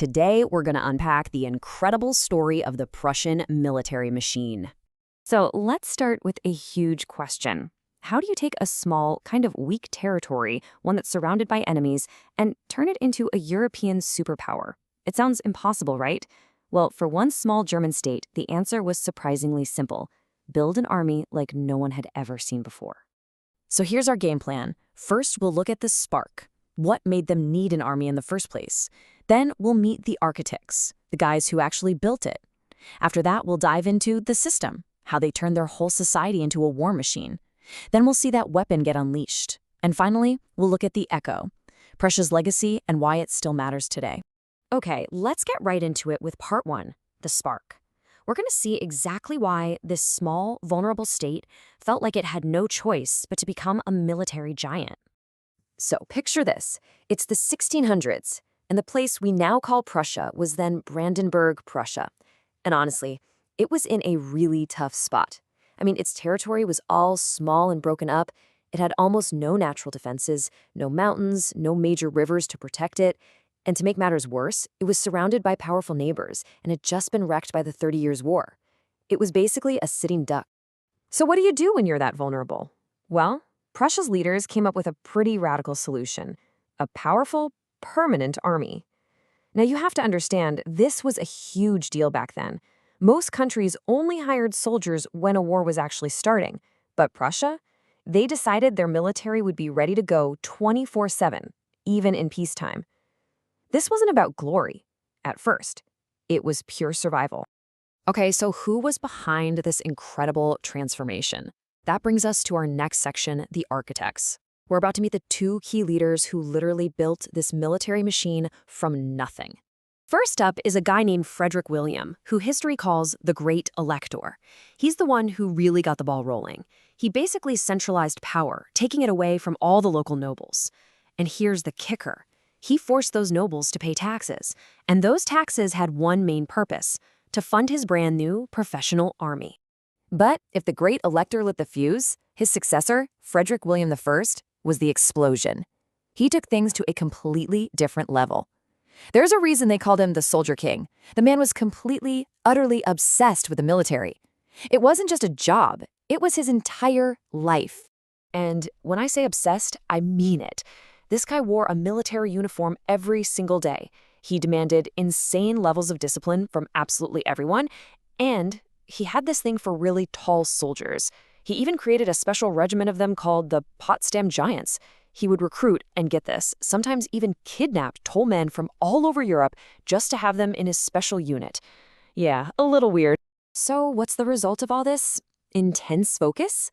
Today, we're going to unpack the incredible story of the Prussian military machine. So let's start with a huge question. How do you take a small, kind of weak territory, one that's surrounded by enemies, and turn it into a European superpower? It sounds impossible, right? Well, for one small German state, the answer was surprisingly simple. Build an army like no one had ever seen before. So here's our game plan. First, we'll look at the spark. What made them need an army in the first place? Then we'll meet the architects, the guys who actually built it. After that, we'll dive into the system, how they turned their whole society into a war machine. Then we'll see that weapon get unleashed. And finally, we'll look at the echo, Prussia's legacy and why it still matters today. Okay, let's get right into it with part one, the spark. We're going to see exactly why this small, vulnerable state felt like it had no choice but to become a military giant. So picture this. It's the 1600s, and the place we now call Prussia was then Brandenburg, Prussia. And honestly, it was in a really tough spot. I mean, its territory was all small and broken up. It had almost no natural defenses, no mountains, no major rivers to protect it. And to make matters worse, it was surrounded by powerful neighbors and had just been wrecked by the 30 Years' War. It was basically a sitting duck. So what do you do when you're that vulnerable? Well, Prussia's leaders came up with a pretty radical solution, a powerful, permanent army. Now you have to understand, this was a huge deal back then. Most countries only hired soldiers when a war was actually starting. But Prussia, they decided their military would be ready to go 24/7, even in peacetime. This wasn't about glory, at first. It was pure survival. Okay, so who was behind this incredible transformation? That brings us to our next section, the architects. We're about to meet the two key leaders who literally built this military machine from nothing. First up is a guy named Frederick William, who history calls the Great Elector. He's the one who really got the ball rolling. He basically centralized power, taking it away from all the local nobles. And here's the kicker. He forced those nobles to pay taxes, and those taxes had one main purpose, to fund his brand new professional army. But if the Great Elector lit the fuse, his successor, Frederick William I, was the explosion. He took things to a completely different level. There's a reason they called him the Soldier King. The man was completely, utterly obsessed with the military. It wasn't just a job, it was his entire life. And when I say obsessed, I mean it. This guy wore a military uniform every single day. He demanded insane levels of discipline from absolutely everyone, and he had this thing for really tall soldiers. He even created a special regiment of them called the Potsdam Giants. He would recruit, and get this, sometimes even kidnap tall men from all over Europe just to have them in his special unit. Yeah, a little weird. So what's the result of all this? Intense focus?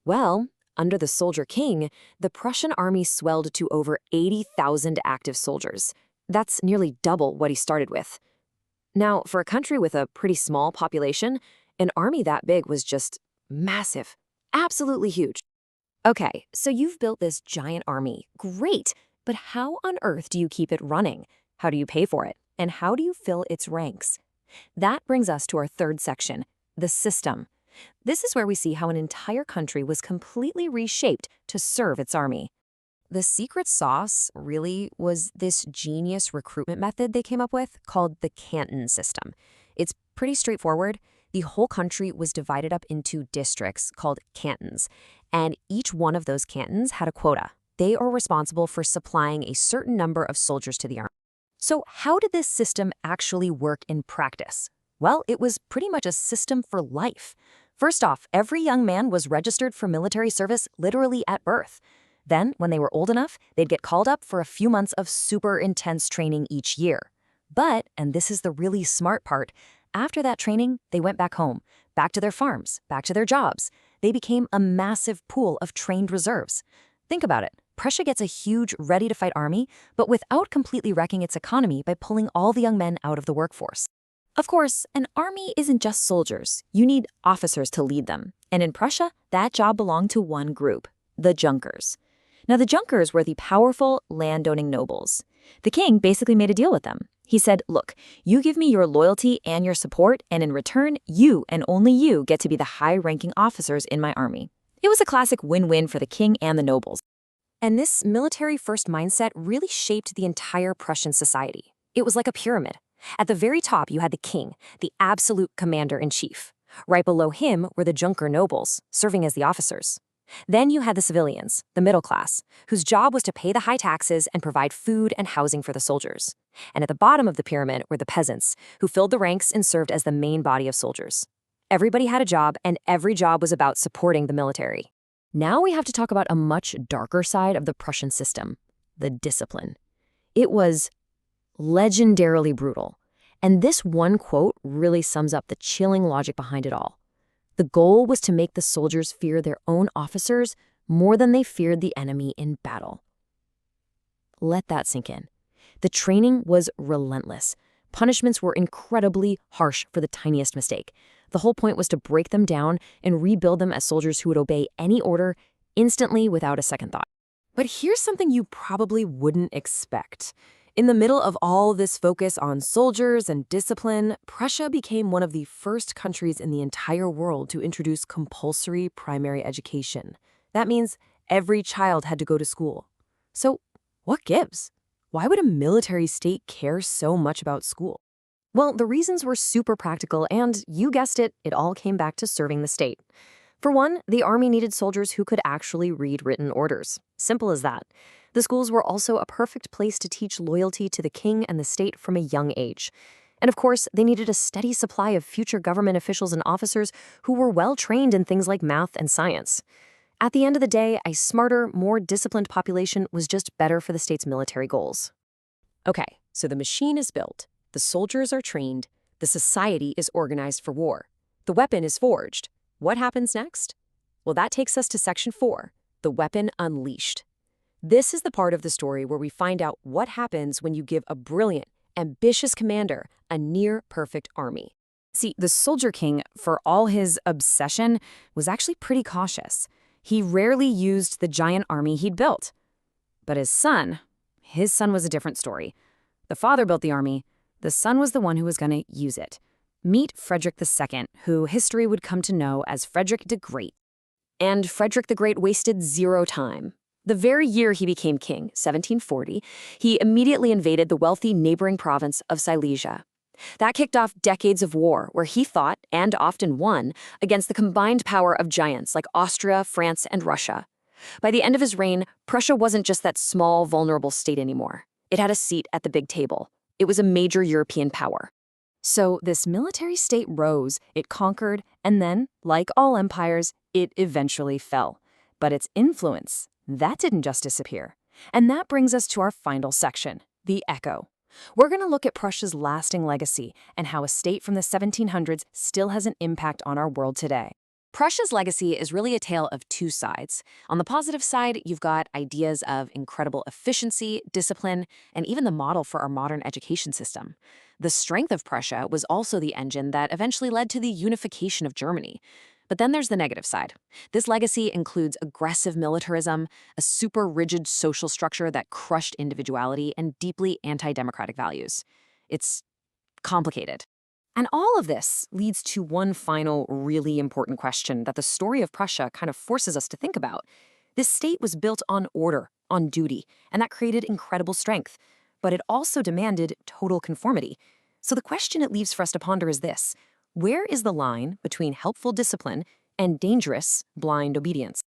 Well, under the Soldier King, the Prussian army swelled to over 80,000 active soldiers. That's nearly double what he started with. Now, for a country with a pretty small population, an army that big was just massive, absolutely huge. Okay, so you've built this giant army. Great, but how on earth do you keep it running? How do you pay for it? And how do you fill its ranks? That brings us to our third section, the system. This is where we see how an entire country was completely reshaped to serve its army. The secret sauce really was this genius recruitment method they came up with called the canton system. It's pretty straightforward. The whole country was divided up into districts called cantons, and each one of those cantons had a quota. They are responsible for supplying a certain number of soldiers to the army. So how did this system actually work in practice? Well, it was pretty much a system for life. First off, every young man was registered for military service literally at birth. Then, when they were old enough, they'd get called up for a few months of super intense training each year. But, and this is the really smart part, after that training, they went back home, back to their farms, back to their jobs. They became a massive pool of trained reserves. Think about it. Prussia gets a huge, ready-to-fight army, but without completely wrecking its economy by pulling all the young men out of the workforce. Of course, an army isn't just soldiers. You need officers to lead them. And in Prussia, that job belonged to one group, the Junkers. Now, the Junkers were the powerful, landowning nobles. The king basically made a deal with them. He said, look, you give me your loyalty and your support, and in return, you and only you get to be the high-ranking officers in my army. It was a classic win-win for the king and the nobles. And this military-first mindset really shaped the entire Prussian society. It was like a pyramid. At the very top, you had the king, the absolute commander-in-chief. Right below him were the junker nobles, serving as the officers. Then you had the civilians, the middle class, whose job was to pay the high taxes and provide food and housing for the soldiers. And at the bottom of the pyramid were the peasants, who filled the ranks and served as the main body of soldiers. Everybody had a job, and every job was about supporting the military. Now we have to talk about a much darker side of the Prussian system, the discipline. It was legendarily brutal. And this one quote really sums up the chilling logic behind it all. The goal was to make the soldiers fear their own officers more than they feared the enemy in battle. Let that sink in. The training was relentless. Punishments were incredibly harsh for the tiniest mistake. The whole point was to break them down and rebuild them as soldiers who would obey any order instantly without a second thought. But here's something you probably wouldn't expect. In the middle of all this focus on soldiers and discipline, Prussia became one of the first countries in the entire world to introduce compulsory primary education. That means every child had to go to school. So, what gives? Why would a military state care so much about school? Well, the reasons were super practical, and you guessed it, it all came back to serving the state. For one, the army needed soldiers who could actually read written orders. Simple as that. The schools were also a perfect place to teach loyalty to the king and the state from a young age. And of course, they needed a steady supply of future government officials and officers who were well trained in things like math and science. At the end of the day, a smarter, more disciplined population was just better for the state's military goals. Okay, so the machine is built, the soldiers are trained, the society is organized for war. The weapon is forged. What happens next? Well, that takes us to Section 4, the weapon unleashed. This is the part of the story where we find out what happens when you give a brilliant, ambitious commander a near-perfect army. See, the Soldier King, for all his obsession, was actually pretty cautious. He rarely used the giant army he'd built. But his son was a different story. The father built the army. The son was the one who was going to use it. Meet Frederick II, who history would come to know as Frederick the Great. And Frederick the Great wasted zero time. The very year he became king, 1740, he immediately invaded the wealthy neighboring province of Silesia. That kicked off decades of war where he fought, and often won, against the combined power of giants like Austria, France, and Russia. By the end of his reign, Prussia wasn't just that small, vulnerable state anymore. It had a seat at the big table. It was a major European power. So this military state rose, it conquered, and then, like all empires, it eventually fell. But its influence, that didn't just disappear. And that brings us to our final section, the echo. We're going to look at Prussia's lasting legacy and how a state from the 1700s still has an impact on our world today. Prussia's legacy is really a tale of two sides. On the positive side, you've got ideas of incredible efficiency, discipline, and even the model for our modern education system. The strength of Prussia was also the engine that eventually led to the unification of Germany. But then there's the negative side. This legacy includes aggressive militarism, a super rigid social structure that crushed individuality, and deeply anti-democratic values. It's complicated. And all of this leads to one final really important question that the story of Prussia kind of forces us to think about. This state was built on order, on duty, and that created incredible strength. But it also demanded total conformity. So the question it leaves for us to ponder is this: where is the line between helpful discipline and dangerous, blind obedience?